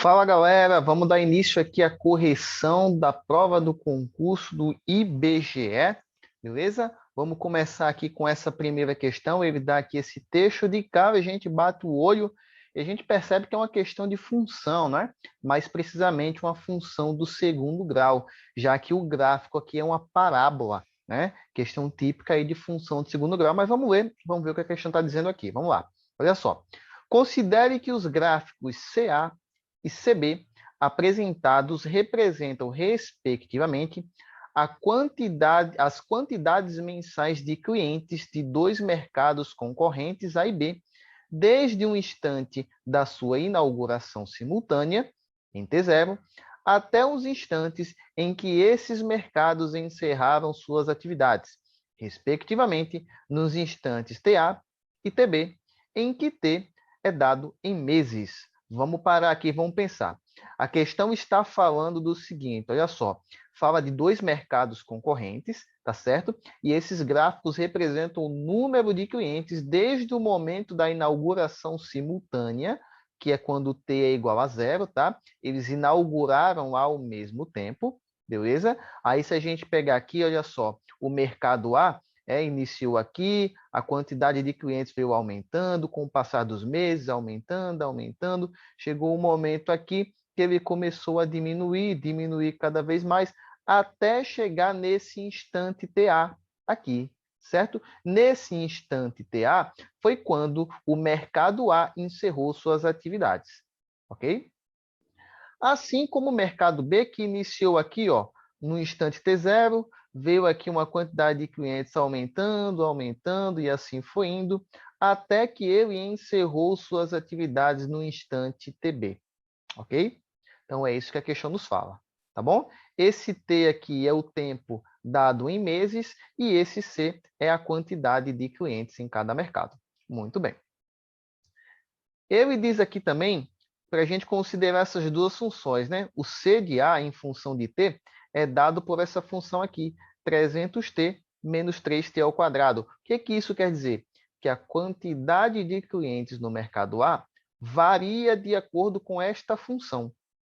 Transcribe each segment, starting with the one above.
Fala galera, vamos dar início aqui à correção da prova do concurso do IBGE, beleza? Vamos começar aqui com essa primeira questão. Ele dá aqui esse texto de cara, a gente bate o olho e a gente percebe que é uma questão de função, né? Mais precisamente uma função do segundo grau, já que o gráfico aqui é uma parábola, né? Questão típica aí de função de segundo grau, mas vamos ver o que a questão está dizendo aqui. Vamos lá, olha só. Considere que os gráficos CA e CB apresentados representam, respectivamente, as quantidades mensais de clientes de dois mercados concorrentes A e B, desde um instante da sua inauguração simultânea, em T0, até os instantes em que esses mercados encerraram suas atividades, respectivamente, nos instantes TA e TB, em que T é dado em meses. Vamos parar aqui, vamos pensar. A questão está falando do seguinte, olha só, fala de dois mercados concorrentes, tá certo? E esses gráficos representam o número de clientes desde o momento da inauguração simultânea, que é quando T é igual a zero, tá? Eles inauguraram ao mesmo tempo, beleza? Aí se a gente pegar aqui, olha só, o mercado A iniciou aqui, a quantidade de clientes veio aumentando, com o passar dos meses, aumentando. Chegou um momento aqui que ele começou a diminuir cada vez mais, até chegar nesse instante TA aqui, certo? Nesse instante TA foi quando o mercado A encerrou suas atividades, ok? Assim como o mercado B, que iniciou aqui, ó, no instante T0, veio aqui uma quantidade de clientes aumentando, e assim foi indo, até que ele encerrou suas atividades no instante TB, ok? Então, é isso que a questão nos fala, tá bom? Esse T aqui é o tempo dado em meses, e esse C é a quantidade de clientes em cada mercado. Muito bem. Ele diz aqui também para a gente considerar essas duas funções, né? O C de A em função de T é dado por essa função aqui, 300T menos 3T ao quadrado. O que isso quer dizer? Que a quantidade de clientes no mercado A varia de acordo com esta função,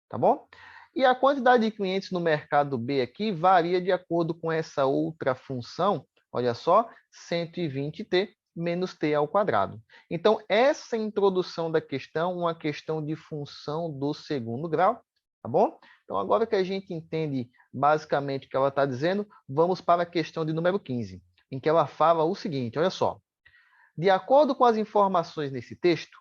tá bom? E a quantidade de clientes no mercado B aqui varia de acordo com essa outra função, olha só, 120T menos t ao quadrado. Então, essa introdução da questão, uma questão de função do segundo grau, tá bom? Então, agora que a gente entende basicamente o que ela está dizendo, vamos para a questão de número 15, em que ela fala o seguinte, olha só. De acordo com as informações nesse texto,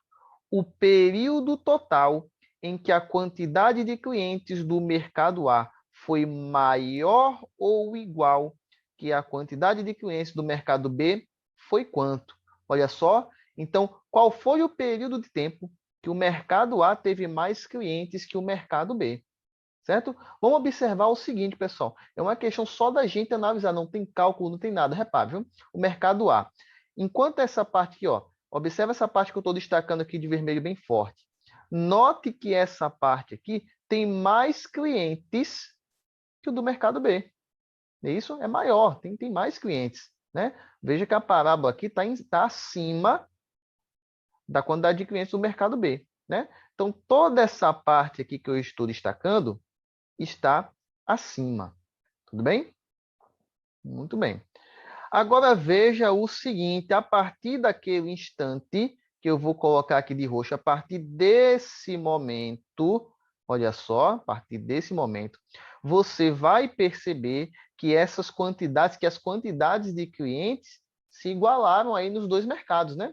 o período total em que a quantidade de clientes do mercado A foi maior ou igual que a quantidade de clientes do mercado B foi quanto? Olha só, então, qual foi o período de tempo que o mercado A teve mais clientes que o mercado B? Certo? Vamos observar o seguinte, pessoal. É uma questão só da gente analisar, não tem cálculo, não tem nada. Repare, viu? O mercado A. Enquanto essa parte aqui, ó, observa essa parte que eu estou destacando aqui de vermelho bem forte. Note que essa parte aqui tem mais clientes que o do mercado B. Isso é maior, tem mais clientes. Né? Veja que a parábola aqui está acima da quantidade de clientes do mercado B. Né? Então, toda essa parte aqui que eu estou destacando está acima. Tudo bem? Muito bem. Agora veja o seguinte, a partir daquele instante, que eu vou colocar aqui de roxo, a partir desse momento, olha só, a partir desse momento, você vai perceber que as quantidades de clientes se igualaram aí nos dois mercados, né?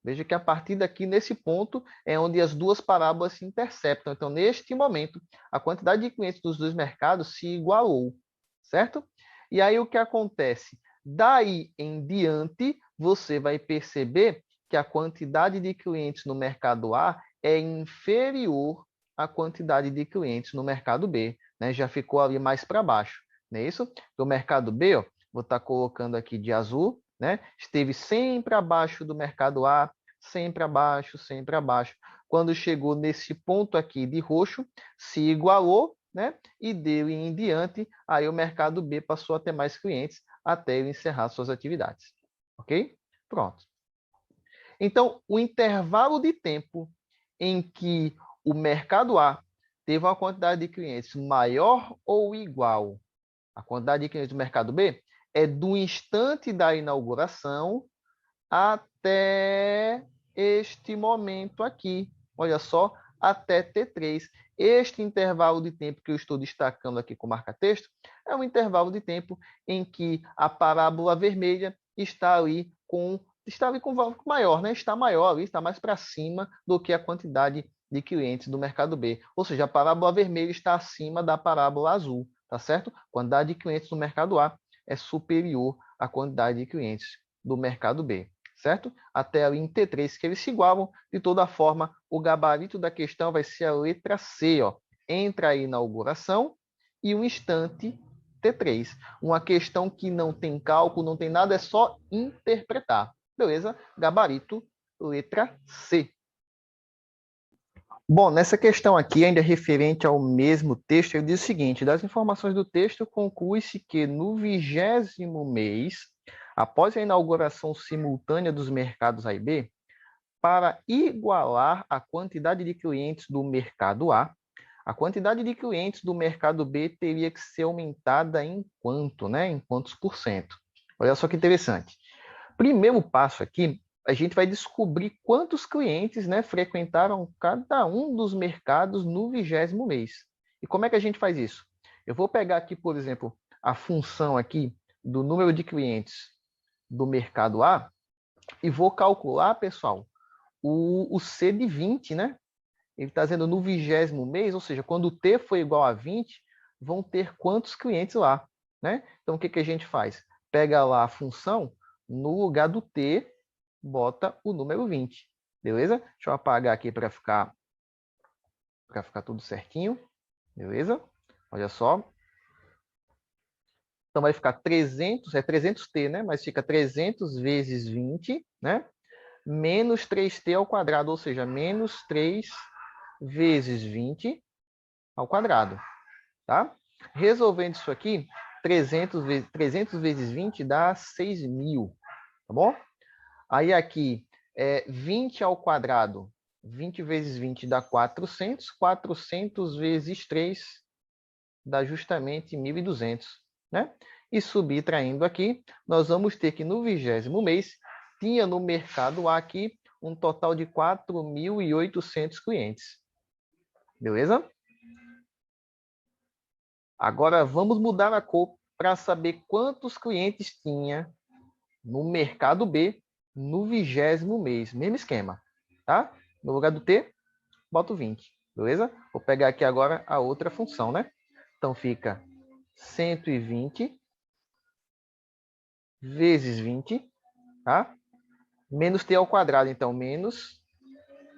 Veja que a partir daqui, nesse ponto, é onde as duas parábolas se interceptam. Então, neste momento, a quantidade de clientes dos dois mercados se igualou, certo? E aí, o que acontece? Daí em diante, você vai perceber que a quantidade de clientes no mercado A é inferior à quantidade de clientes no mercado B. Né? Já ficou ali mais para baixo, não é isso? Do mercado B, ó, vou estar colocando aqui de azul, né? Esteve sempre abaixo do mercado A, sempre abaixo, sempre abaixo. Quando chegou nesse ponto aqui de roxo, se igualou, né? E dele em diante, aí o mercado B passou a ter mais clientes até ele encerrar suas atividades. Ok? Pronto. Então, o intervalo de tempo em que o mercado A teve uma quantidade de clientes maior ou igual à quantidade de clientes do mercado B, é do instante da inauguração até este momento aqui. Olha só, até T3. Este intervalo de tempo que eu estou destacando aqui com marca-texto é um intervalo de tempo em que a parábola vermelha está ali com valor maior, né? Está maior ali, está mais para cima do que a quantidade de clientes do mercado B. Ou seja, a parábola vermelha está acima da parábola azul, tá certo? A quantidade de clientes do mercado A é superior à quantidade de clientes do mercado B, certo? Até ali em T3, que eles se igualam. De toda forma, o gabarito da questão vai ser a letra C, ó, entre a inauguração e o instante T3. Uma questão que não tem cálculo, não tem nada, é só interpretar. Beleza? Gabarito, letra C. Bom, nessa questão aqui, ainda referente ao mesmo texto, ele diz o seguinte: das informações do texto, conclui-se que no 20º mês, após a inauguração simultânea dos mercados A e B, para igualar a quantidade de clientes do mercado a quantidade de clientes do mercado B teria que ser aumentada em quanto, né? Em quantos por cento? Olha só que interessante. Primeiro passo aqui, a gente vai descobrir quantos clientes, né, frequentaram cada um dos mercados no 20º mês. E como é que a gente faz isso? Eu vou pegar aqui, por exemplo, a função aqui do número de clientes do mercado A e vou calcular, pessoal, o C de 20, né? Ele está dizendo no 20º mês, ou seja, quando o T for igual a 20, vão ter quantos clientes lá, né? Então, o que a gente faz? Pega lá a função, no lugar do T, bota o número 20, beleza? Deixa eu apagar aqui para ficar tudo certinho, beleza? Olha só. Então, vai ficar 300, é 300T, né? Mas fica 300 vezes 20, né? Menos 3T ao quadrado, ou seja, menos 3 vezes 20 ao quadrado, tá? Resolvendo isso aqui, 300 vezes 20 dá 6.000, tá bom? Aí aqui, 20 ao quadrado, 20 vezes 20 dá 400, 400 vezes 3 dá justamente 1.200, né? E subtraindo aqui, nós vamos ter que no 20º mês, tinha no mercado aqui um total de 4.800 clientes. Beleza? Agora vamos mudar a cor para saber quantos clientes tinha no mercado B no 20º mês. Mesmo esquema, tá? No lugar do T, boto 20, beleza? Vou pegar aqui agora a outra função, né? Então fica 120 vezes 20, tá? Menos T ao quadrado, então menos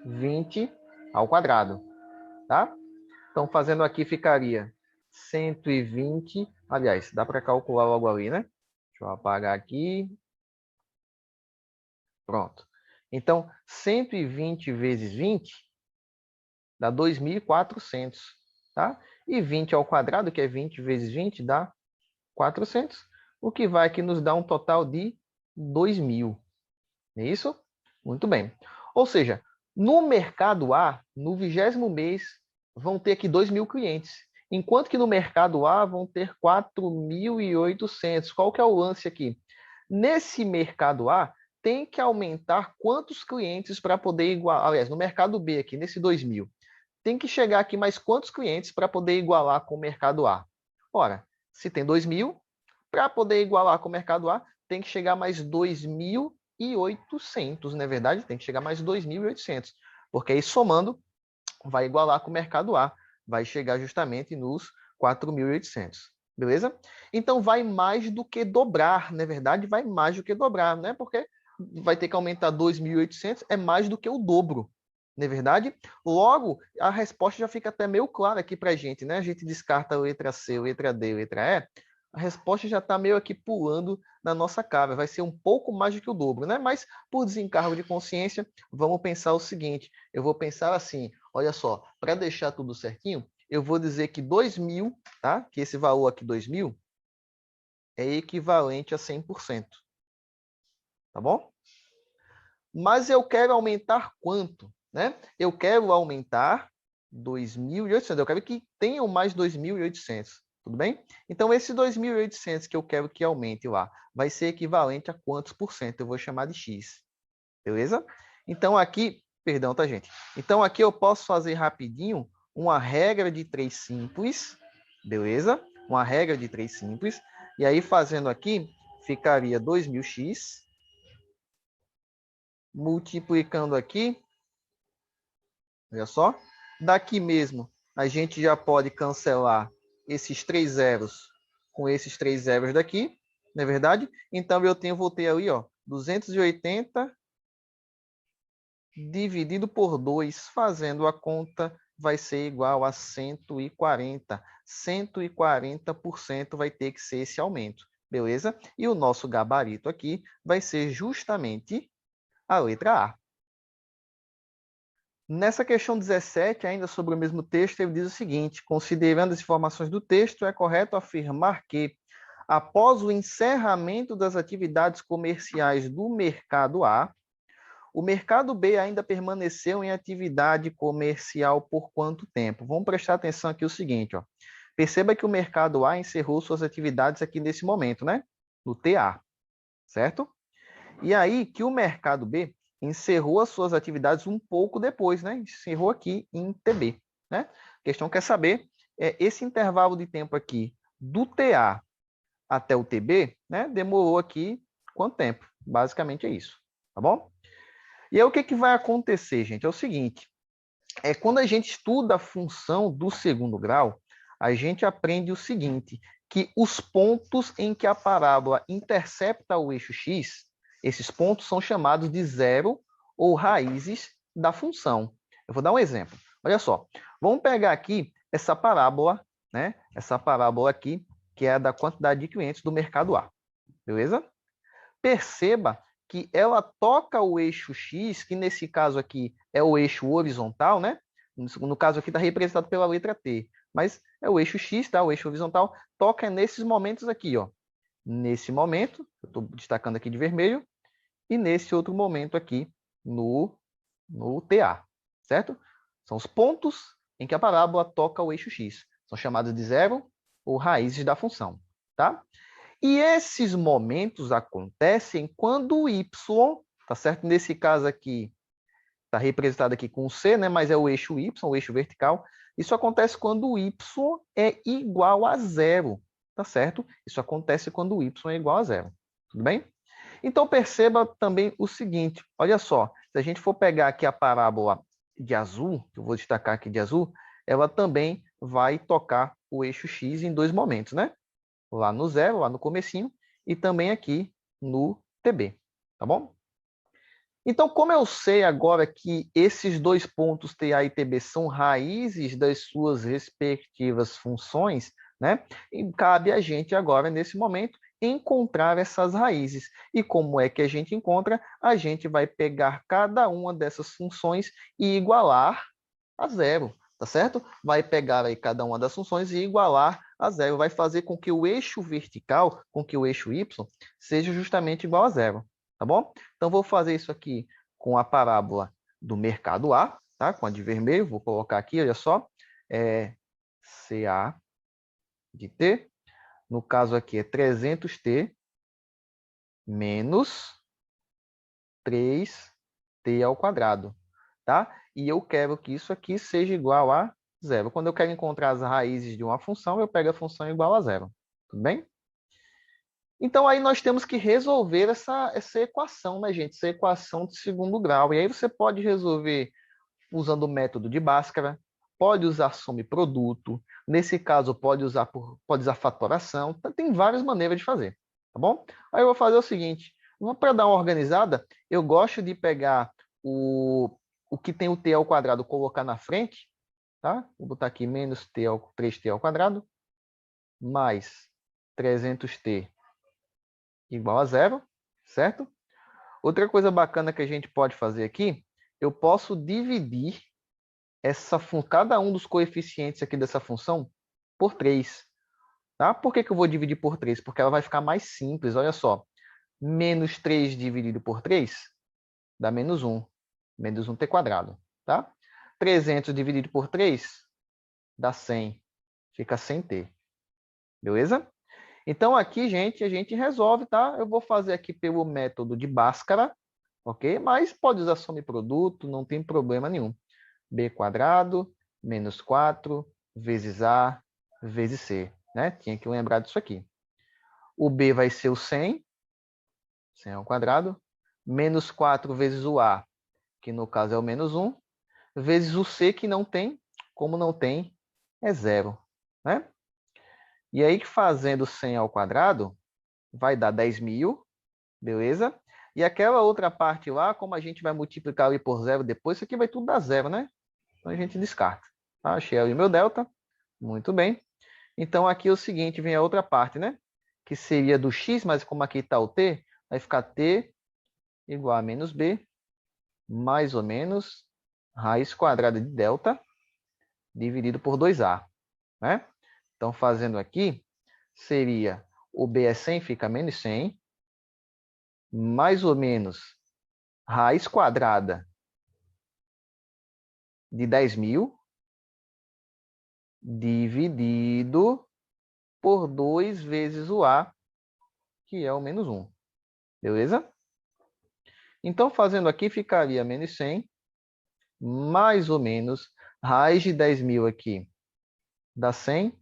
20 ao quadrado, tá? Então fazendo aqui ficaria 120, aliás, dá para calcular logo ali, né? Deixa eu apagar aqui. Pronto. Então, 120 vezes 20 dá 2.400, tá? E 20 ao quadrado, que é 20 vezes 20, dá 400, o que vai aqui nos dar um total de 2.000. É isso? Muito bem. Ou seja, no mercado A, no 20º mês, vão ter aqui 2.000 clientes, enquanto que no mercado A vão ter 4.800. Qual que é o lance aqui? Nesse mercado A, tem que aumentar quantos clientes para poder igualar. Aliás, no mercado B aqui, nesse 2.000, tem que chegar aqui mais quantos clientes para poder igualar com o mercado A? Ora, se tem 2.000, para poder igualar com o mercado A, tem que chegar mais 2.800, não é verdade? Tem que chegar mais 2.800, porque aí somando vai igualar com o mercado A, vai chegar justamente nos 4.800. Beleza? Então vai mais do que dobrar, não é verdade? Vai mais do que dobrar, né? Porque vai ter que aumentar 2.800, é mais do que o dobro, não é verdade? Logo, a resposta já fica até meio clara aqui para a gente, né? A gente descarta a letra C, letra D, letra E, a resposta já está meio aqui pulando na nossa cara, vai ser um pouco mais do que o dobro, né? Mas por desencargo de consciência, vamos pensar o seguinte, eu vou pensar assim, olha só, para deixar tudo certinho, eu vou dizer que 2.000, tá? Que esse valor aqui, 2.000, é equivalente a 100%. Tá bom? Mas eu quero aumentar quanto? Né? Eu quero aumentar 2.800. Eu quero que tenham mais 2.800. Tudo bem? Então, esse 2.800 que eu quero que aumente lá vai ser equivalente a quantos por cento? Eu vou chamar de x. Beleza? Então, aqui... Perdão, tá, gente? Então, aqui eu posso fazer rapidinho uma regra de 3 simples. Beleza? Uma regra de 3 simples. E aí, fazendo aqui, ficaria 2.000x. Multiplicando aqui. Olha só. Daqui mesmo, a gente já pode cancelar esses 3 zeros com esses 3 zeros daqui. Não é verdade? Então, vou ter ali, ó, 280 dividido por 2, fazendo a conta, vai ser igual a 140. 140% vai ter que ser esse aumento, beleza? E o nosso gabarito aqui vai ser justamente a letra A. Nessa questão 17, ainda sobre o mesmo texto, ele diz o seguinte: considerando as informações do texto, é correto afirmar que, após o encerramento das atividades comerciais do mercado A, o mercado B ainda permaneceu em atividade comercial por quanto tempo? Vamos prestar atenção aqui o seguinte, ó. Perceba que o mercado A encerrou suas atividades aqui nesse momento, né? No TA, certo? E aí que o mercado B encerrou as suas atividades um pouco depois, né? Encerrou aqui em TB, né? A questão quer saber esse intervalo de tempo aqui do TA até o TB, né? Demorou aqui quanto tempo? Basicamente é isso, tá bom? E aí o que vai acontecer, gente? É o seguinte, quando a gente estuda a função do segundo grau, a gente aprende o seguinte, que os pontos em que a parábola intercepta o eixo x, esses pontos são chamados de zero ou raízes da função. Eu vou dar um exemplo. Olha só, vamos pegar aqui essa parábola, né? Essa parábola aqui, que é a da quantidade de clientes do mercado A. Beleza? Perceba que ela toca o eixo x, que nesse caso aqui é o eixo horizontal, né? No caso aqui está representado pela letra T, mas é o eixo x, tá? O eixo horizontal toca nesses momentos aqui, ó. Nesse momento, eu estou destacando aqui de vermelho, e nesse outro momento aqui no TA, certo? São os pontos em que a parábola toca o eixo x. São chamados de zero ou raízes da função, tá? E esses momentos acontecem quando o y, tá certo? Nesse caso aqui, está representado aqui com o C, né? Mas é o eixo y, o eixo vertical. Isso acontece quando o y é igual a zero, tá certo? Isso acontece quando o y é igual a zero, tudo bem? Então, perceba também o seguinte, olha só, se a gente for pegar aqui a parábola de azul, que eu vou destacar aqui de azul, ela também vai tocar o eixo x em 2 momentos, né? Lá no zero, lá no comecinho, e também aqui no TB, tá bom? Então, como eu sei agora que esses 2 pontos TA e TB são raízes das suas respectivas funções, né? E cabe a gente agora, nesse momento, encontrar essas raízes. E como é que a gente encontra? A gente vai pegar cada uma dessas funções e igualar a zero, tá certo? Vai pegar aí cada uma das funções e igualar a zero. Vai fazer com que o eixo vertical, com que o eixo y, seja justamente igual a zero, tá bom? Então, vou fazer isso aqui com a parábola do mercado A, tá? Com a de vermelho, vou colocar aqui, olha só, CA de T, no caso aqui é 300T menos 3T ao quadrado, tá? E eu quero que isso aqui seja igual a zero. Quando eu quero encontrar as raízes de uma função, eu pego a função igual a zero, tudo bem? Então, aí nós temos que resolver essa equação, né, gente? Essa equação de segundo grau. E aí você pode resolver usando o método de Bhaskara, pode usar soma e produto. Nesse caso, pode usar fatoração. Tem várias maneiras de fazer, tá bom? Aí eu vou fazer o seguinte. Para dar uma organizada, eu gosto de pegar o que tem o t ao quadrado, colocar na frente, tá? Vou botar aqui menos 3t ao quadrado, mais 300t igual a zero, certo? Outra coisa bacana que a gente pode fazer aqui, eu posso dividir cada um dos coeficientes aqui dessa função por 3. Tá? Por que eu vou dividir por 3? Porque ela vai ficar mais simples, olha só. Menos 3 dividido por 3 dá menos 1. Menos 1t². Tá? 300 dividido por 3 dá 100. Fica sem T. Beleza? Então, aqui, gente, a gente resolve, tá? Eu vou fazer aqui pelo método de Bhaskara, ok? Mas pode usar soma e produto, não tem problema nenhum. B² menos 4 vezes A vezes C, né? Tinha que lembrar disso aqui. O B vai ser o 100 ao quadrado, menos 4 vezes o A, que no caso é o menos 1, vezes o C, que não tem, como não tem, é 0, né? E aí, fazendo 100 ao quadrado, vai dar 10.000, beleza? E aquela outra parte lá, como a gente vai multiplicar ali por 0 depois, isso aqui vai tudo dar 0, né? Então, a gente descarta. Tá? Achei ali o meu delta. Muito bem. Então, aqui é o seguinte, vem a outra parte, né? Que seria do x, mas como aqui está o t, vai ficar t igual a menos b, mais ou menos, raiz quadrada de delta, dividido por 2a. Né? Então, fazendo aqui, seria o b é 100, fica menos 100, mais ou menos, raiz quadrada de 10.000, dividido por 2 vezes o a, que é o menos 1. Beleza? Então, fazendo aqui, ficaria menos 100, mais ou menos, raiz de 10.000 aqui dá 100,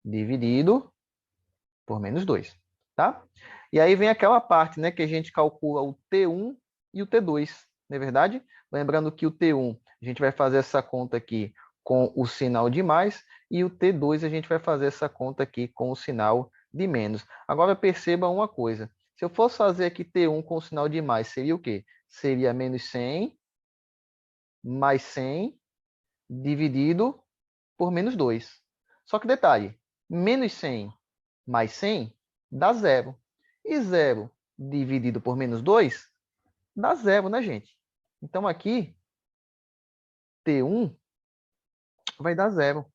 dividido por menos 2. Tá? E aí vem aquela parte, né, que a gente calcula o T1 e o T2, não é verdade? Lembrando que o T1, a gente vai fazer essa conta aqui com o sinal de mais, e o T2 a gente vai fazer essa conta aqui com o sinal de menos. Agora perceba uma coisa, se eu fosse fazer aqui T1 com o sinal de mais, seria o quê? Seria menos 100 mais 100 dividido por menos 2. Só que detalhe, menos 100 mais 100 dá 0. E 0 dividido por menos 2 dá 0, né, gente? Então, aqui, T1 vai dar 0.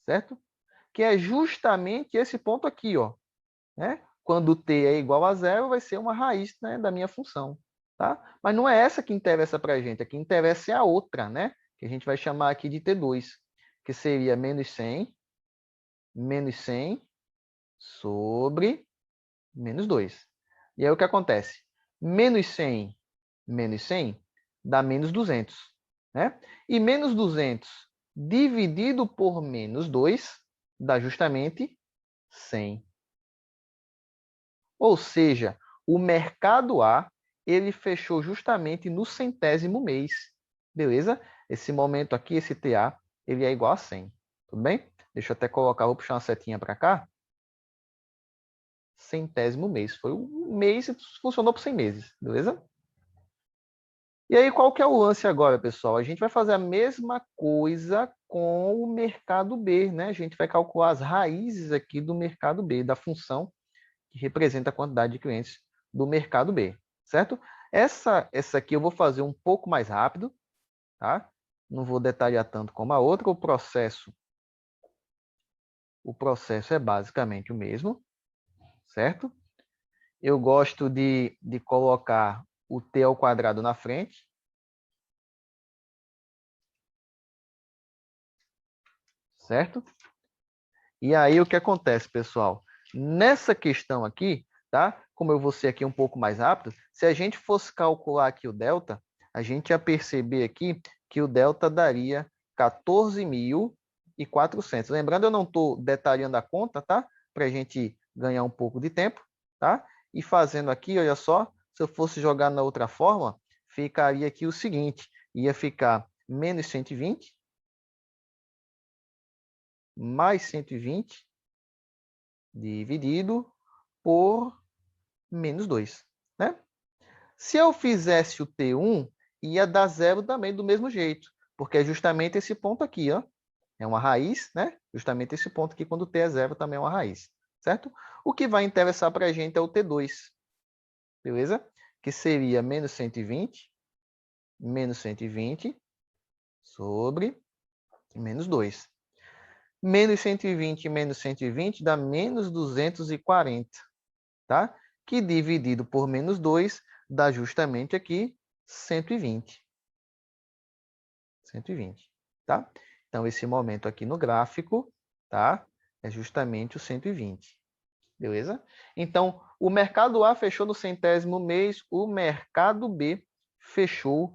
Certo? Que é justamente esse ponto aqui, ó. Né? Quando t é igual a 0, vai ser uma raiz, né, da minha função. Tá? Mas não é essa que interessa para a gente. A que interessa é a outra, né? Que a gente vai chamar aqui de T2, que seria menos 100 sobre menos 2. E aí o que acontece? Menos 100 dá menos 200. Né? E menos 200 dividido por menos 2 dá justamente 100. Ou seja, o mercado A ele fechou justamente no centésimo mês. Beleza? Esse momento aqui, esse TA, ele é igual a 100. Tudo bem? Deixa eu até colocar, vou puxar uma setinha para cá. Centésimo mês. Foi um mês e funcionou por 100 meses. Beleza? E aí, qual que é o lance agora, pessoal? A gente vai fazer a mesma coisa com o mercado B, né? A gente vai calcular as raízes aqui do mercado B, da função que representa a quantidade de clientes do mercado B, certo? Essa aqui eu vou fazer um pouco mais rápido, tá? Não vou detalhar tanto como a outra. O processo é basicamente o mesmo, certo? Eu gosto de colocar o t ao quadrado na frente. Certo? E aí o que acontece, pessoal? Nessa questão aqui, tá? Como eu vou ser aqui um pouco mais rápido, se a gente fosse calcular aqui o delta, a gente ia perceber aqui que o delta daria 14.400. Lembrando, eu não estou detalhando a conta, tá? Para a gente ganhar um pouco de tempo, tá? E fazendo aqui, olha só, se eu fosse jogar na outra forma, ficaria aqui o seguinte, ia ficar menos 120 mais 120 dividido por menos 2. Né? Se eu fizesse o T1, ia dar 0 também do mesmo jeito, porque é justamente esse ponto aqui, ó. É uma raiz, né? Justamente esse ponto aqui, quando T é 0, também é uma raiz. Certo? O que vai interessar para a gente é o T2. Beleza? Que seria menos 120 sobre menos 2. Menos 120 menos 120 dá menos 240, tá? Que dividido por menos 2 dá justamente aqui 120. 120, tá? Então, esse momento aqui no gráfico, tá? É justamente o 120, beleza? Então, o mercado A fechou no 100º mês, o mercado B fechou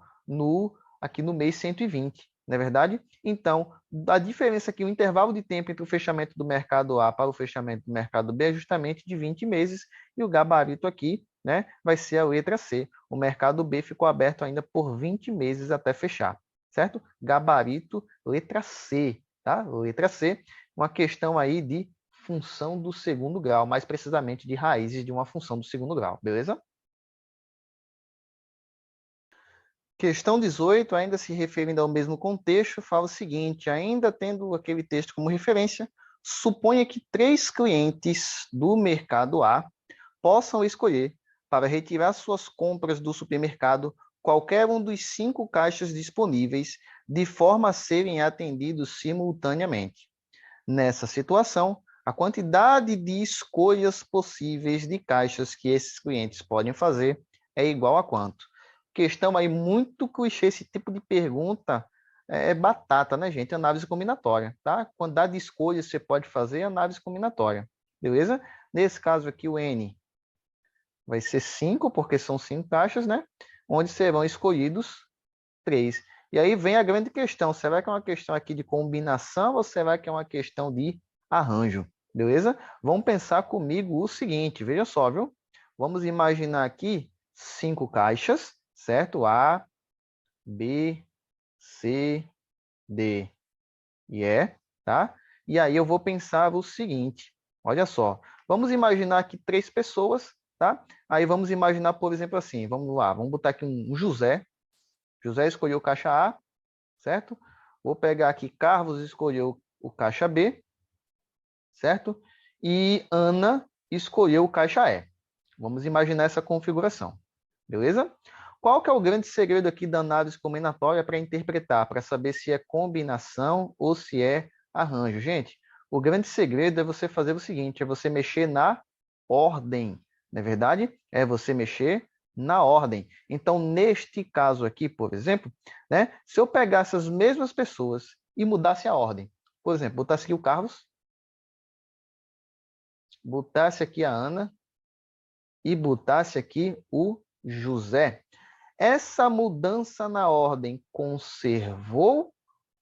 aqui no mês 120, não é verdade? Então, a diferença aqui, o intervalo de tempo entre o fechamento do mercado A para o fechamento do mercado B é justamente de 20 meses, e o gabarito aqui, né, vai ser a letra C. O mercado B ficou aberto ainda por 20 meses até fechar, certo? Gabarito, letra C, tá? Letra C, uma questão aí de função do segundo grau, mais precisamente de raízes de uma função do segundo grau, beleza? Questão 18, ainda se referindo ao mesmo contexto, fala o seguinte: ainda tendo aquele texto como referência, suponha que 3 clientes do mercado A possam escolher, para retirar suas compras do supermercado, qualquer um dos 5 caixas disponíveis, de forma a serem atendidos simultaneamente. Nessa situação, a quantidade de escolhas possíveis de caixas que esses clientes podem fazer é igual a quanto? Questão aí muito clichê, esse tipo de pergunta é batata, né, gente? Análise combinatória, tá? Quantidade de escolhas você pode fazer é análise combinatória, beleza? Nesse caso aqui, o N vai ser 5, porque são 5 caixas, né? Onde serão escolhidos 3. E aí vem a grande questão, será que é uma questão aqui de combinação ou será que é uma questão de arranjo? Beleza? Vamos pensar comigo o seguinte, veja só, viu? Vamos imaginar aqui 5 caixas, certo? A, B, C, D e E, tá? E aí eu vou pensar o seguinte, olha só, vamos imaginar aqui 3 pessoas, tá? Aí vamos imaginar, por exemplo, assim, vamos lá, vamos botar aqui um José. José escolheu caixa A, certo? Vou pegar aqui Carlos escolheu o caixa B, certo? E Ana escolheu o caixa E. Vamos imaginar essa configuração, beleza? Qual que é o grande segredo aqui da análise combinatória para interpretar, para saber se é combinação ou se é arranjo? Gente, o grande segredo é você fazer o seguinte, é você mexer na ordem, não é verdade? É você mexer na ordem. Então, neste caso aqui, por exemplo, né, se eu pegasse as mesmas pessoas e mudasse a ordem, por exemplo, botasse aqui o Carlos, botasse aqui a Ana e botasse aqui o José. Essa mudança na ordem conservou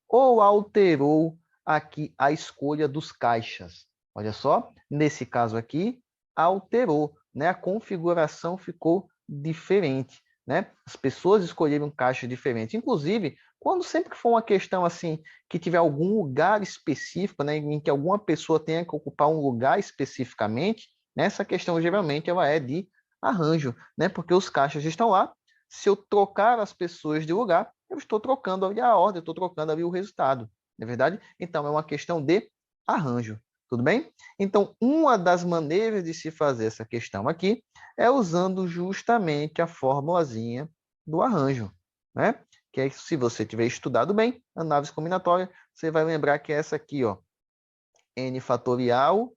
ou alterou aqui a escolha dos caixas? Olha só, nesse caso aqui, alterou, né? A configuração ficou diferente, né? As pessoas escolheram caixas diferentes. Inclusive, quando sempre que for uma questão assim, que tiver algum lugar específico, né, em que alguma pessoa tenha que ocupar um lugar especificamente, né, essa questão geralmente ela é de arranjo, né? Porque os caixas estão lá. Se eu trocar as pessoas de lugar, eu estou trocando ali a ordem, eu estou trocando ali o resultado, não é verdade? Então, é uma questão de arranjo, tudo bem? Então, uma das maneiras de se fazer essa questão aqui é usando justamente a formulazinha do arranjo, né? Que é, se você tiver estudado bem, análise combinatória, você vai lembrar que é essa aqui, ó, n fatorial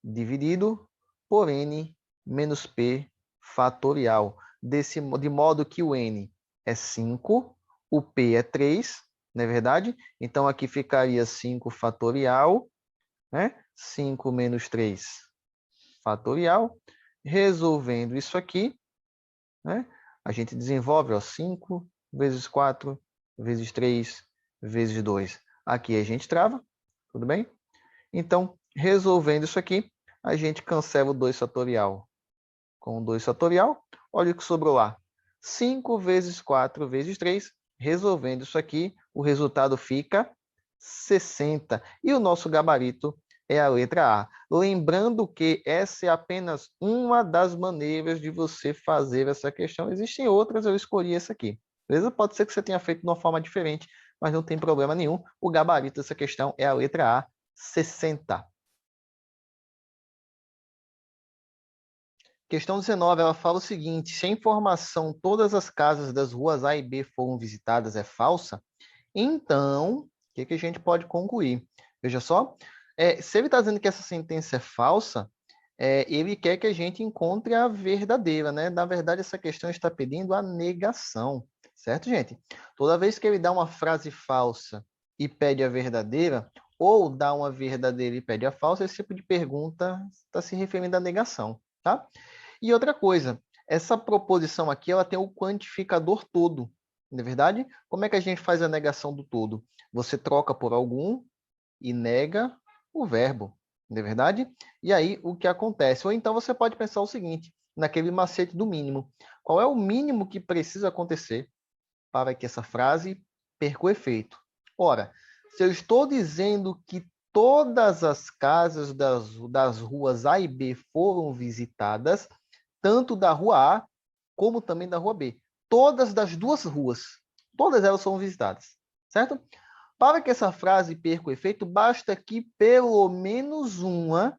dividido por n menos p fatorial. De modo que o n é 5, o p é 3, não é verdade? Então, aqui ficaria 5 fatorial, né? 5 menos 3 fatorial. Resolvendo isso aqui, né? A gente desenvolve, ó, 5 vezes 4 vezes 3 vezes 2. Aqui a gente trava, tudo bem? Então, resolvendo isso aqui, a gente cancela o 2 fatorial com 2 fatorial. Olha o que sobrou lá. 5 vezes 4 vezes 3. Resolvendo isso aqui, o resultado fica 60. E o nosso gabarito é a letra A. Lembrando que essa é apenas uma das maneiras de você fazer essa questão. Existem outras, eu escolhi essa aqui. Beleza? Pode ser que você tenha feito de uma forma diferente, mas não tem problema nenhum. O gabarito dessa questão é a letra A, 60. Questão 19, ela fala o seguinte: se a informação todas as casas das ruas A e B foram visitadas é falsa, então, o que a gente pode concluir? Veja só, se ele está dizendo que essa sentença é falsa, ele quer que a gente encontre a verdadeira, né? Na verdade, essa questão está pedindo a negação, Certo, gente? Toda vez que ele dá uma frase falsa e pede a verdadeira, ou dá uma verdadeira e pede a falsa, esse tipo de pergunta está se referindo à negação, tá? E outra coisa, essa proposição aqui, ela tem o quantificador todo, não é verdade? Como é que a gente faz a negação do todo? Você troca por algum e nega o verbo, não é verdade? E aí, o que acontece? Ou então você pode pensar o seguinte, naquele macete do mínimo. Qual é o mínimo que precisa acontecer para que essa frase perca o efeito? Ora, se eu estou dizendo que todas as casas das ruas A e B foram visitadas, tanto da rua A como também da rua B. Todas das duas ruas, todas elas foram visitadas, certo? Para que essa frase perca o efeito, basta que pelo menos uma,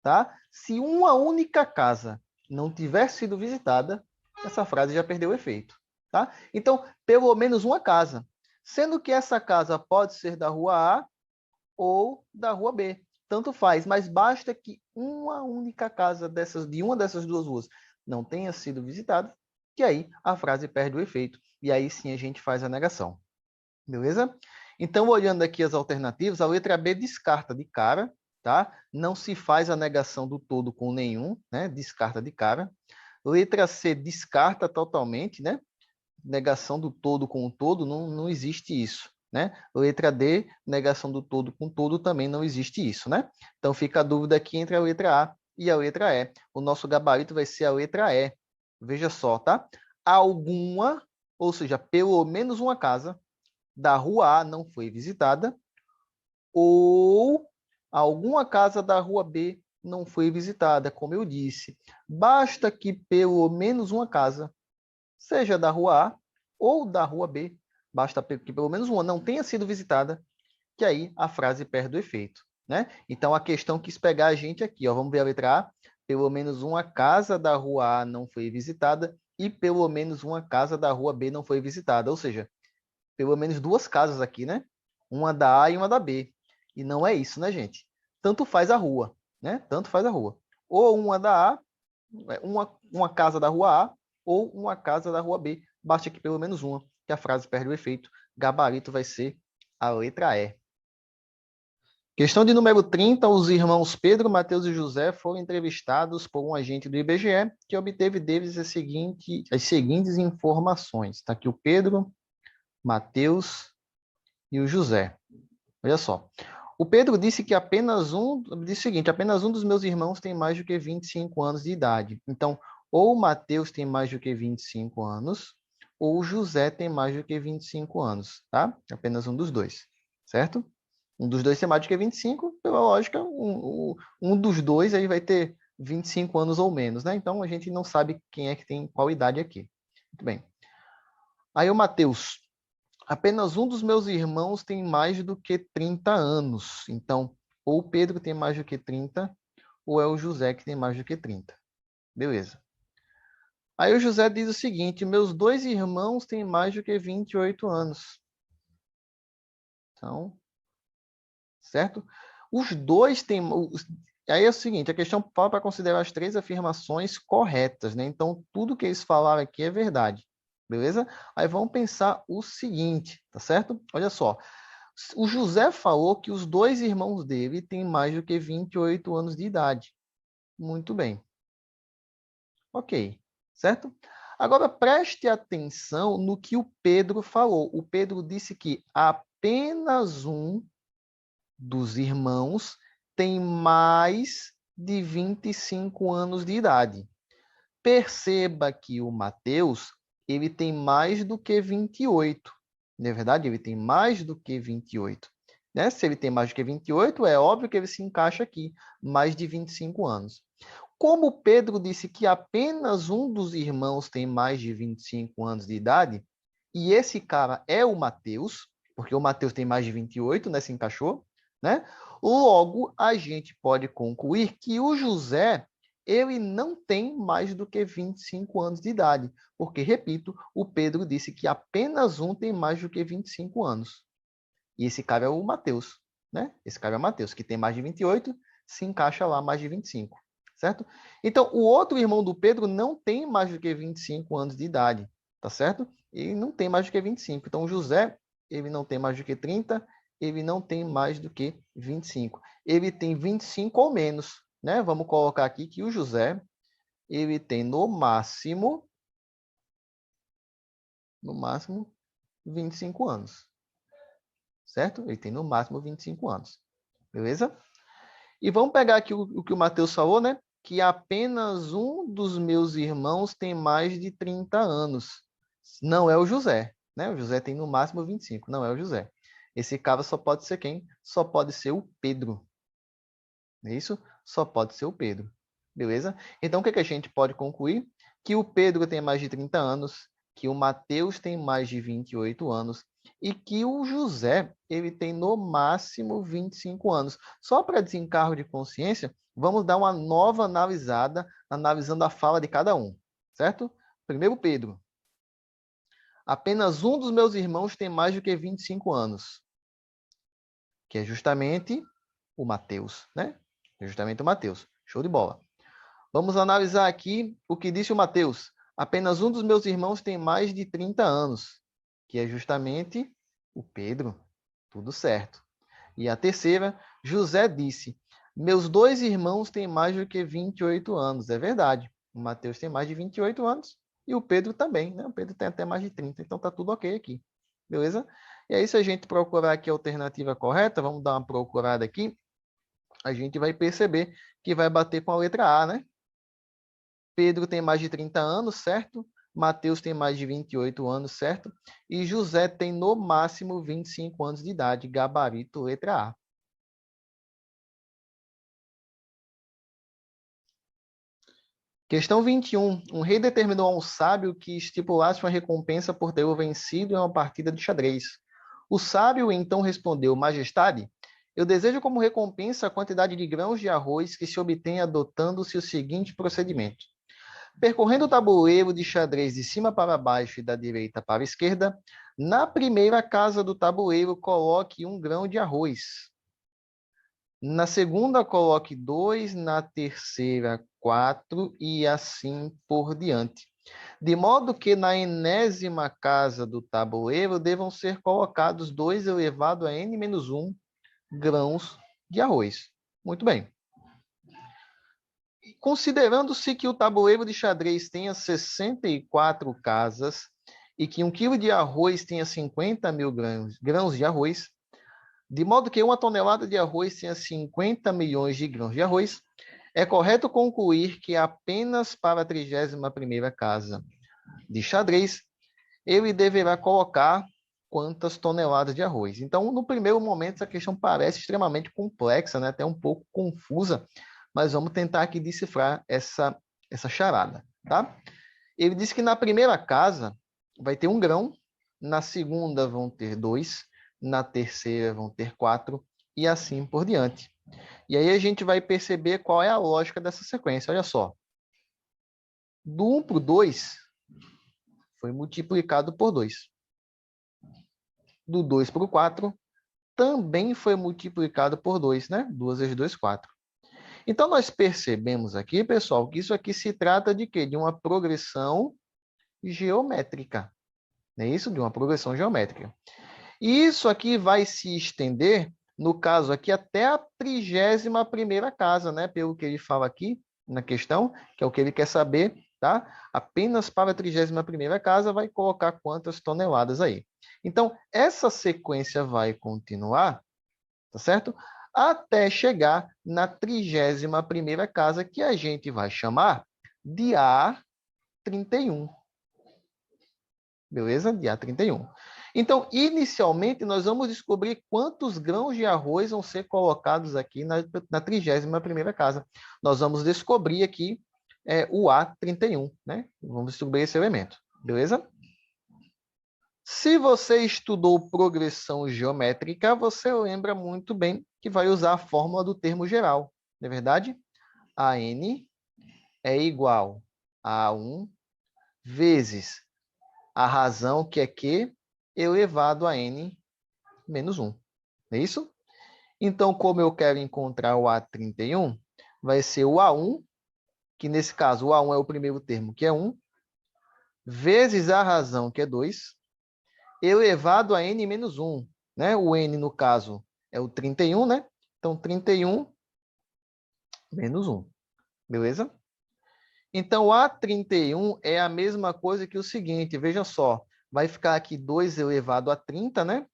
tá? Se uma única casa não tiver sido visitada, essa frase já perdeu o efeito, tá? Então, pelo menos uma casa, sendo que essa casa pode ser da rua A ou da rua B, tanto faz, mas basta que uma única casa de uma dessas duas ruas não tenha sido visitada, que aí a frase perde o efeito e aí sim a gente faz a negação. Beleza? Então, olhando aqui as alternativas, a letra B descarta de cara, tá? Não se faz a negação do todo com nenhum, né? Descarta de cara. Letra C descarta totalmente, né? Negação do todo com o todo, não existe isso, né? Letra D, negação do todo com todo, também não existe isso, né? Então, fica a dúvida aqui entre a letra A e a letra E. O nosso gabarito vai ser a letra E. Veja só, tá? Alguma, ou seja, pelo menos uma casa da rua A não foi visitada, ou alguma casa da rua B não foi visitada, como eu disse. Basta que pelo menos uma casa, seja da rua A ou da rua B, basta que pelo menos uma não tenha sido visitada, que aí a frase perde o efeito, né? Então a questão quis pegar a gente aqui, ó, vamos ver a letra A. Pelo menos uma casa da rua A não foi visitada e pelo menos uma casa da rua B não foi visitada, ou seja, pelo menos duas casas aqui, né? Uma da A e uma da B. E não é isso, né, gente? Tanto faz a rua, né? Tanto faz a rua. Ou uma da A, uma casa da rua A, ou uma casa da rua B. Basta aqui pelo menos uma, que a frase perde o efeito. Gabarito vai ser a letra E. Questão de número 30, os irmãos Pedro, Mateus e José foram entrevistados por um agente do IBGE que obteve deles as seguintes informações. Está aqui o Pedro, Mateus e o José. Olha só. O Pedro disse que apenas um dos meus irmãos tem mais do que 25 anos de idade. Então, ou o Mateus tem mais do que 25 anos, ou o José tem mais do que 25 anos, tá? Apenas um dos dois, certo? Um dos dois tem mais do que 25, pela lógica, um dos dois aí vai ter 25 anos ou menos, né? Então, a gente não sabe quem é que tem qual idade aqui. Muito bem. Aí o Mateus. Apenas um dos meus irmãos tem mais do que 30 anos. Então, ou o Pedro tem mais do que 30, ou é o José que tem mais do que 30. Beleza. Aí o José diz o seguinte: meus dois irmãos têm mais do que 28 anos. Então, certo? Os dois têm. Aí é o seguinte: a questão fala para considerar as três afirmações corretas, né? Então, tudo que eles falaram aqui é verdade. Beleza? Aí vamos pensar o seguinte, tá certo? Olha só. O José falou que os dois irmãos dele têm mais do que 28 anos de idade. Muito bem. Ok, certo? Agora preste atenção no que o Pedro falou. O Pedro disse que apenas um dos irmãos tem mais de 25 anos de idade. Perceba que o Mateus, ele tem mais do que 28. Na verdade, ele tem mais do que 28. Né? Se ele tem mais do que 28, é óbvio que ele se encaixa aqui, mais de 25 anos. Como Pedro disse que apenas um dos irmãos tem mais de 25 anos de idade, e esse cara é o Mateus, porque o Mateus tem mais de 28, né? Se encaixou, né? Logo, a gente pode concluir que o José ele não tem mais do que 25 anos de idade, porque, repito, o Pedro disse que apenas um tem mais do que 25 anos. E esse cara é o Mateus, né? Esse cara é o Mateus, que tem mais de 28, se encaixa lá mais de 25, certo? Então, o outro irmão do Pedro não tem mais do que 25 anos de idade, tá certo? ele não tem mais do que 25. Então, José, ele não tem mais do que 30, ele não tem mais do que 25. Ele tem 25 ou menos, né? Vamos colocar aqui que o José, ele tem no máximo 25 anos. Certo? Ele tem no máximo 25 anos. Beleza? E vamos pegar aqui o que o Mateus falou, né? Que apenas um dos meus irmãos tem mais de 30 anos. Não é o José, né? O José tem no máximo 25, não é o José. Esse cara só pode ser quem? Só pode ser o Pedro. Não é isso? Só pode ser o Pedro. Beleza? Então, o que a gente pode concluir? Que o Pedro tem mais de 30 anos, que o Mateus tem mais de 28 anos e que o José, ele tem no máximo 25 anos. Só para desencargo de consciência, vamos dar uma nova analisada, analisando a fala de cada um, certo? Primeiro, Pedro. Apenas um dos meus irmãos tem mais do que 25 anos, que é justamente o Mateus, né? É justamente o Mateus. Show de bola. Vamos analisar aqui o que disse o Mateus. Apenas um dos meus irmãos tem mais de 30 anos, que é justamente o Pedro. Tudo certo. E a terceira, José disse, meus dois irmãos têm mais do que 28 anos. É verdade. O Mateus tem mais de 28 anos e o Pedro também, né? O Pedro tem até mais de 30, então tá tudo ok aqui. Beleza? E aí, se a gente procurar aqui a alternativa correta, vamos dar uma procurada aqui, a gente vai perceber que vai bater com a letra A, né? Pedro tem mais de 30 anos, certo? Mateus tem mais de 28 anos, certo? E José tem no máximo 25 anos de idade, gabarito letra A. Questão 21. Um rei determinou a um sábio que estipulasse uma recompensa por tê-lo vencido em uma partida de xadrez. O sábio então respondeu, Majestade, eu desejo como recompensa a quantidade de grãos de arroz que se obtém adotando-se o seguinte procedimento. Percorrendo o tabuleiro de xadrez de cima para baixo e da direita para a esquerda, na primeira casa do tabuleiro coloque 1 grão de arroz. Na segunda, coloque 2, na terceira, 4 e assim por diante. De modo que na enésima casa do tabuleiro devam ser colocados 2 elevado a n-1 grãos de arroz. Muito bem. Considerando-se que o tabuleiro de xadrez tenha 64 casas e que 1 quilo de arroz tenha 50 mil grãos de arroz, de modo que 1 tonelada de arroz tenha 50 milhões de grãos de arroz, é correto concluir que apenas para a 31ª casa de xadrez, ele deverá colocar quantas toneladas de arroz. Então, no primeiro momento, essa questão parece extremamente complexa, né? Até um pouco confusa, mas vamos tentar aqui decifrar essa charada, tá? Ele disse que na primeira casa vai ter 1 grão, na segunda vão ter 2, na terceira vão ter 4 e assim por diante. E aí a gente vai perceber qual é a lógica dessa sequência. Olha só. Do 1 para o 2 foi multiplicado por 2. Do 2 para o 4 também foi multiplicado por 2, né? 2 vezes 2, 4. Então, nós percebemos aqui, pessoal, que isso aqui se trata de quê? De uma progressão geométrica. Não é isso? De uma progressão geométrica. E isso aqui vai se estender, no caso aqui, até a 31ª casa, né? Pelo que ele fala aqui na questão, que é o que ele quer saber, tá? Apenas para a 31ª casa vai colocar quantas toneladas aí. Então, essa sequência vai continuar, tá certo? Até chegar na 31ª casa, que a gente vai chamar de A31. Beleza? De A31. Então, inicialmente, nós vamos descobrir quantos grãos de arroz vão ser colocados aqui na 31ª casa. Nós vamos descobrir aqui o A31, né? Vamos descobrir esse elemento. Beleza? Se você estudou progressão geométrica, você lembra muito bem que vai usar a fórmula do termo geral. Não é verdade? AN é igual a 1 vezes a razão que é Q elevado a n menos 1. Não é isso? Então, como eu quero encontrar o A31, vai ser o A1, que nesse caso o A1 é o primeiro termo, que é 1, vezes a razão, que é 2, elevado a n menos 1. Né? O n, no caso, é o 31, né? Então, 31 menos 1. Beleza? Então, a 31 é a mesma coisa que o seguinte, veja só. Vai ficar aqui 2 elevado a 30, né?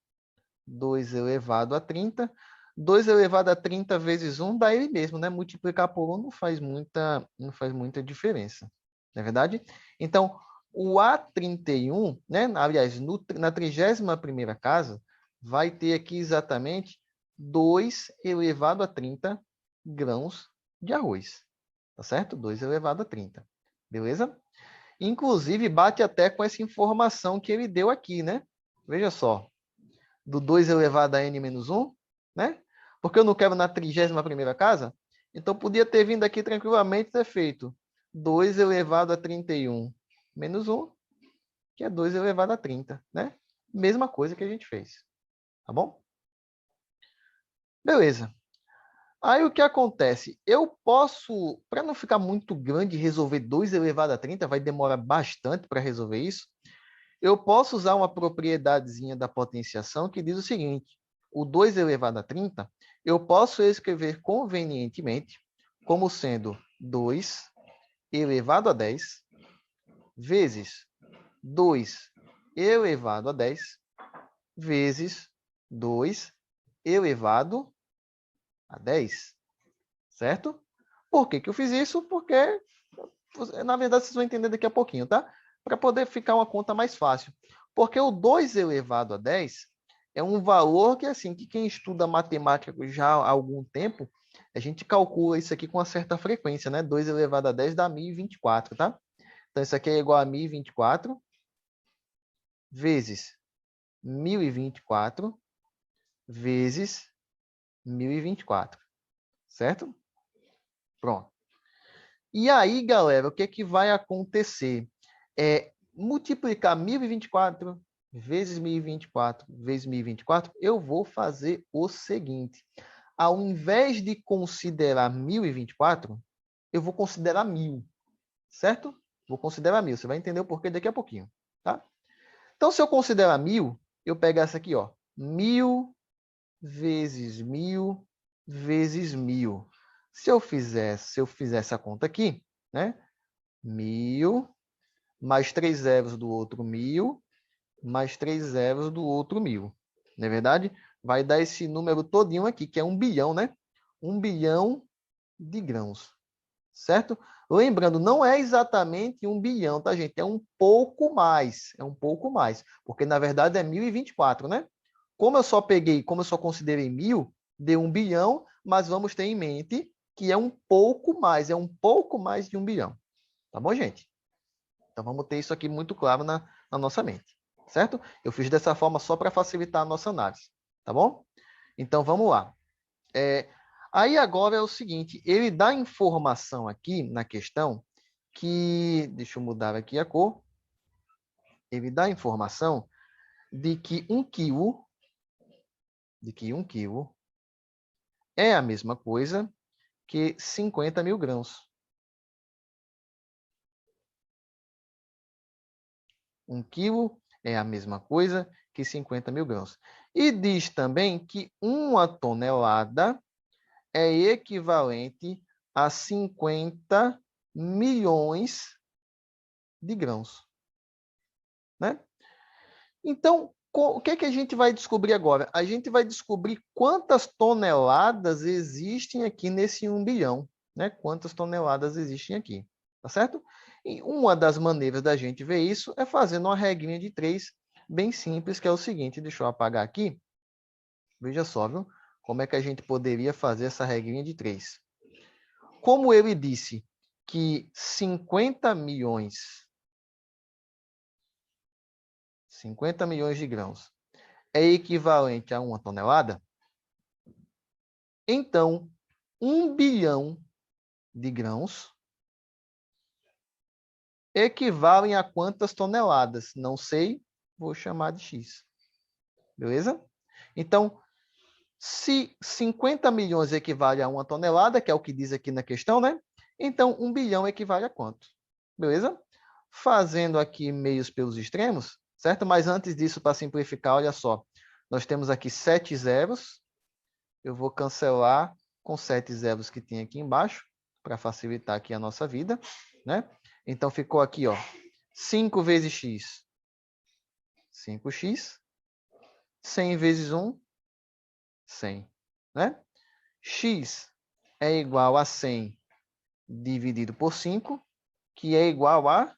2 elevado a 30. 2 elevado a 30 vezes 1 dá ele mesmo, né? Multiplicar por 1 não faz muita diferença. Não é verdade? Então, o A31, né? Aliás, na 31ª casa, vai ter aqui exatamente 2 elevado a 30 grãos de arroz. Tá certo? 2 elevado a 30. Beleza? Inclusive, bate até com essa informação que ele deu aqui, né? Veja só. Do 2 elevado a n menos 1, né? Porque eu não quero na 31ª casa. Então, podia ter vindo aqui tranquilamente e ter feito 2 elevado a 31 menos 1, que é 2 elevado a 30, né? Mesma coisa que a gente fez. Tá bom? Beleza. Aí o que acontece? Eu posso, para não ficar muito grande, resolver 2 elevado a 30, vai demorar bastante para resolver isso. Eu posso usar uma propriedadezinha da potenciação que diz o seguinte: o 2 elevado a 30, eu posso escrever convenientemente como sendo 2 elevado a 10 vezes 2 elevado a 10 vezes 2 elevado a 10. Certo? Por que que eu fiz isso? Porque, na verdade, vocês vão entender daqui a pouquinho, tá? Para poder ficar uma conta mais fácil. Porque o 2 elevado a 10 é um valor que, assim, que quem estuda matemática já há algum tempo, a gente calcula isso aqui com uma certa frequência, né? 2 elevado a 10 dá 1024, tá? Então, isso aqui é igual a 1024 vezes 1024 vezes 1024, certo? Pronto. E aí, galera, o que é que vai acontecer? Multiplicar 1024 vezes 1024 vezes 1024, eu vou fazer o seguinte. Ao invés de considerar 1024, eu vou considerar 1000, certo? Vou considerar 1000. Você vai entender o porquê daqui a pouquinho, tá? Então, se eu considerar 1000, eu pego essa aqui, ó. 1000 vezes 1000 vezes 1000. Se eu fizer essa conta aqui, né? 1000 mais 3 zeros do outro 1000 mais 3 zeros do outro 1000. Não é verdade? Vai dar esse número todinho aqui, que é 1 bilhão, né? 1 bilhão de grãos. Certo? Lembrando, não é exatamente 1 bilhão, tá, gente? É um pouco mais. É um pouco mais. Porque, na verdade, é 1024, né? Como eu só considerei 1000, deu 1 bilhão, mas vamos ter em mente que é um pouco mais de 1 bilhão. Tá bom, gente? Então, vamos ter isso aqui muito claro na nossa mente, certo? Eu fiz dessa forma só para facilitar a nossa análise, tá bom? Então, vamos lá. Aí, agora é o seguinte, ele dá informação aqui na questão que... Deixa eu mudar aqui a cor. Ele dá informação de que 1 quilo é a mesma coisa que 50 mil grãos. 1 quilo é a mesma coisa que 50 mil grãos. E diz também que 1 tonelada é equivalente a 50 milhões de grãos. Né? Então, o que é que a gente vai descobrir agora? A gente vai descobrir quantas toneladas existem aqui nesse 1 bilhão. Né? Quantas toneladas existem aqui. Tá certo? E uma das maneiras da gente ver isso é fazendo uma regrinha de 3 bem simples, que é o seguinte. Deixa eu apagar aqui. Veja só, viu? Como é que a gente poderia fazer essa regrinha de 3. Como ele disse que 50 milhões de grãos é equivalente a 1 tonelada, então 1 bilhão de grãos equivalem a quantas toneladas? Não sei, vou chamar de X. Beleza? Então, se 50 milhões equivale a 1 tonelada, que é o que diz aqui na questão, né? Então, 1 bilhão equivale a quanto? Beleza? fazendo aqui meios pelos extremos, certo? Mas antes disso, para simplificar, olha só. Nós temos aqui 7 zeros. Eu vou cancelar com 7 zeros que tem aqui embaixo, para facilitar aqui a nossa vida, né? Então, ficou aqui, ó, 5 vezes x, 5x. 100 vezes 1, 100, né? X é igual a 100 dividido por 5, que é igual a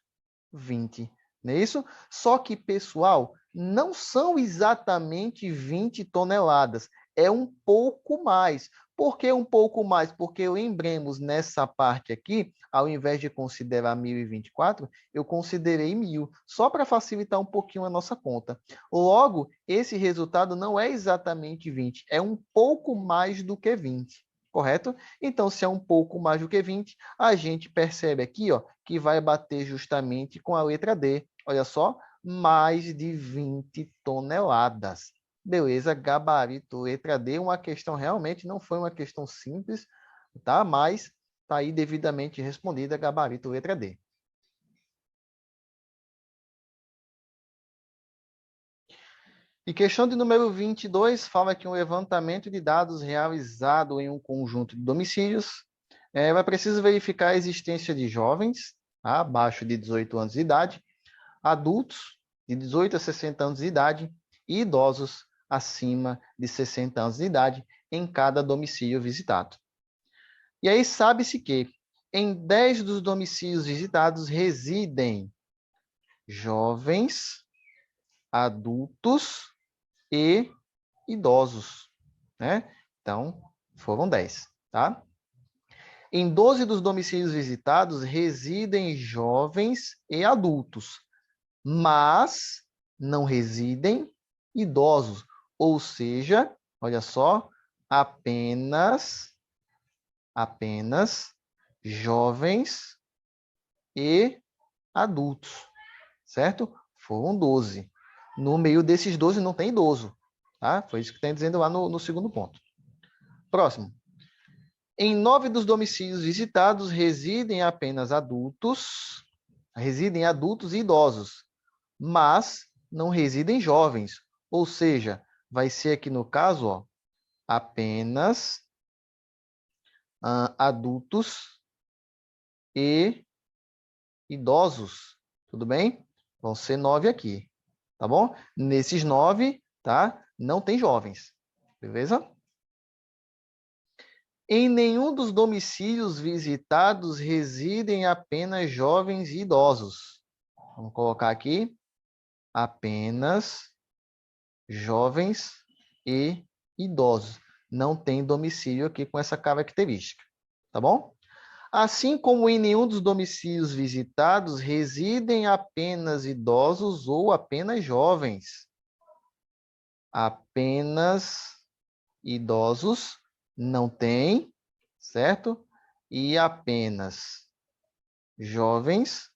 20. Não é isso? Só que, pessoal, não são exatamente 20 toneladas. É um pouco mais. Por que um pouco mais? Porque lembremos, nessa parte aqui, ao invés de considerar 1024, eu considerei 1000, só para facilitar um pouquinho a nossa conta. Logo, esse resultado não é exatamente 20, é um pouco mais do que 20. Correto? Então, se é um pouco mais do que 20, a gente percebe aqui, ó, que vai bater justamente com a letra D. Olha só, mais de 20 toneladas. Beleza, gabarito, letra D. Uma questão realmente não foi uma questão simples, tá? Mas está aí devidamente respondida, gabarito, letra D. E questão de número 22 fala que um levantamento de dados realizado em um conjunto de domicílios vai preciso verificar a existência de jovens, tá, abaixo de 18 anos de idade, adultos de 18 a 60 anos de idade e idosos acima de 60 anos de idade em cada domicílio visitado. E aí sabe-se que em 10 dos domicílios visitados residem jovens, adultos e idosos, né? Então, foram 10, tá? Em 12 dos domicílios visitados residem jovens e adultos, mas não residem idosos, ou seja, olha só, apenas jovens e adultos, certo? Foram 12. No meio desses 12 não tem idoso, tá? Foi isso que está dizendo lá no segundo ponto. Próximo. Em 9 dos domicílios visitados residem apenas adultos e idosos, mas não residem jovens. Ou seja, vai ser aqui no caso, ó, apenas adultos e idosos. Tudo bem? Vão ser 9 aqui, tá bom? Nesses 9, tá? Não tem jovens, beleza? Em nenhum dos domicílios visitados residem apenas jovens e idosos. Vamos colocar aqui apenas jovens e idosos. Não tem domicílio aqui com essa característica, tá bom? Assim como em nenhum dos domicílios visitados residem apenas idosos ou apenas jovens. Apenas idosos não tem, certo? E apenas jovens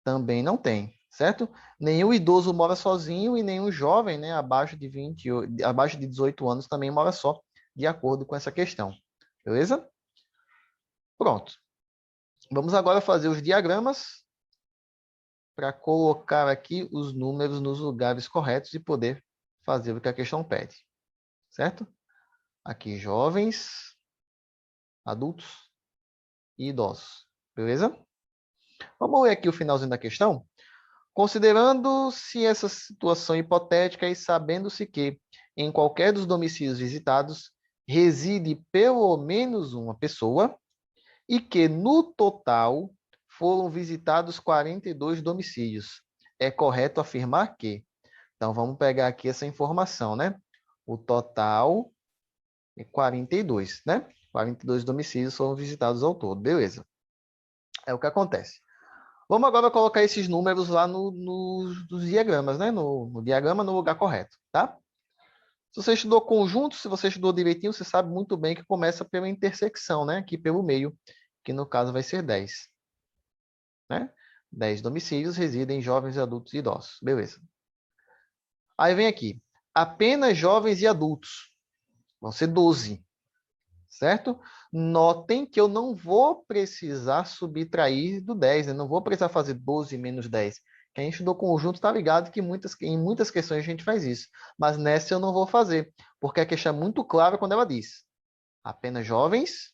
também não tem, certo? Nenhum idoso mora sozinho e nenhum jovem, né, abaixo de 18 anos também mora só, de acordo com essa questão. Beleza? Pronto. Vamos agora fazer os diagramas para colocar aqui os números nos lugares corretos e poder fazer o que a questão pede. Certo? Aqui jovens, adultos e idosos. Beleza? Vamos ler aqui o finalzinho da questão. Considerando-se essa situação hipotética e sabendo-se que, em qualquer dos domicílios visitados, reside pelo menos uma pessoa e que, no total, foram visitados 42 domicílios. É correto afirmar que... Então, vamos pegar aqui essa informação, né? O total é 42, né? 42 domicílios foram visitados ao todo. Beleza. É o que acontece. Vamos agora colocar esses números lá nos diagramas, né? No diagrama, no lugar correto, tá? Se você estudou conjunto, se você estudou direitinho, você sabe muito bem que começa pela intersecção, né? Aqui pelo meio, que no caso vai ser 10. Né? 10 domicílios residem jovens, adultos e idosos. Beleza. Aí vem aqui. Apenas jovens e adultos. Vão ser 12. certo? Notem que eu não vou precisar subtrair do 10, né? Não vou precisar fazer 12 menos 10. Quem estudou conjunto está ligado que em muitas questões a gente faz isso. Mas nessa eu não vou fazer, porque a questão é muito clara quando ela diz apenas jovens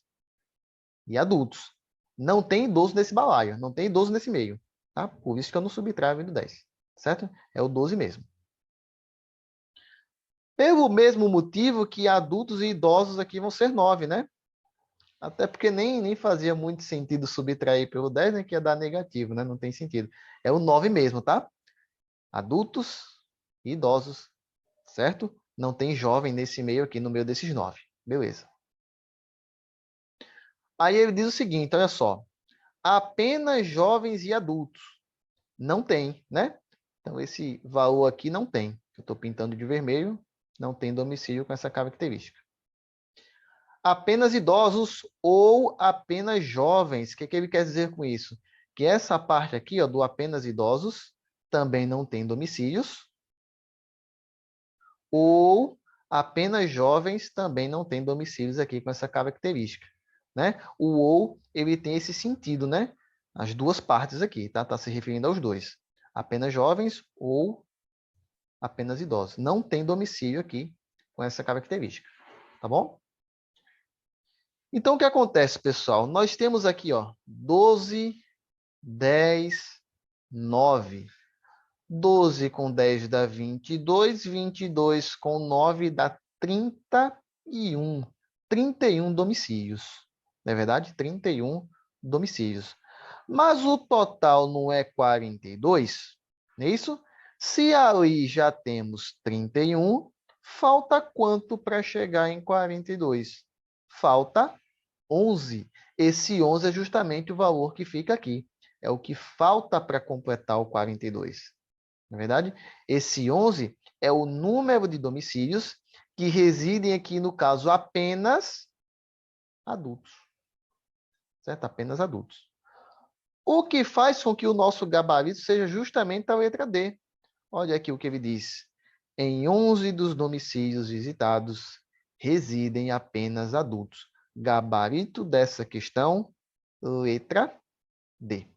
e adultos. Não tem idoso nesse balaio, não tem idoso nesse meio. Tá? Por isso que eu não subtraio do 10, certo? É o 12 mesmo. Pelo mesmo motivo que adultos e idosos aqui vão ser 9, né? Até porque nem fazia muito sentido subtrair pelo 10, né? Que ia dar negativo, né? Não tem sentido. É o 9 mesmo, tá? Adultos e idosos, certo? Não tem jovem nesse meio aqui, no meio desses 9. Beleza. Aí ele diz o seguinte, olha só. Apenas jovens e adultos. Não tem, né? Então, esse valor aqui não tem. Eu estou pintando de vermelho, não tem domicílio com essa característica. Apenas idosos ou apenas jovens. O que ele quer dizer com isso? Que essa parte aqui, ó, do apenas idosos, também não tem domicílios. Ou apenas jovens também não tem domicílios aqui com essa característica. Né? O ou, ele tem esse sentido, né? As duas partes aqui, tá? Está se referindo aos dois. Apenas jovens ou apenas idosos. Não tem domicílio aqui com essa característica. Tá bom? Então, o que acontece, pessoal? Nós temos aqui, ó, 12, 10, 9. 12 com 10 dá 22, 22 com 9 dá 31. 31 domicílios. Não é verdade? 31 domicílios. Mas o total não é 42, não é isso? Se ali já temos 31, falta quanto para chegar em 42? Falta 11. Esse 11 é justamente o valor que fica aqui. É o que falta para completar o 42. Não é verdade? Esse 11 é o número de domicílios que residem aqui, no caso, apenas adultos. Certo? Apenas adultos. O que faz com que o nosso gabarito seja justamente a letra D. Olha aqui o que ele diz. Em 11 dos domicílios visitados, residem apenas adultos. Gabarito dessa questão, letra D.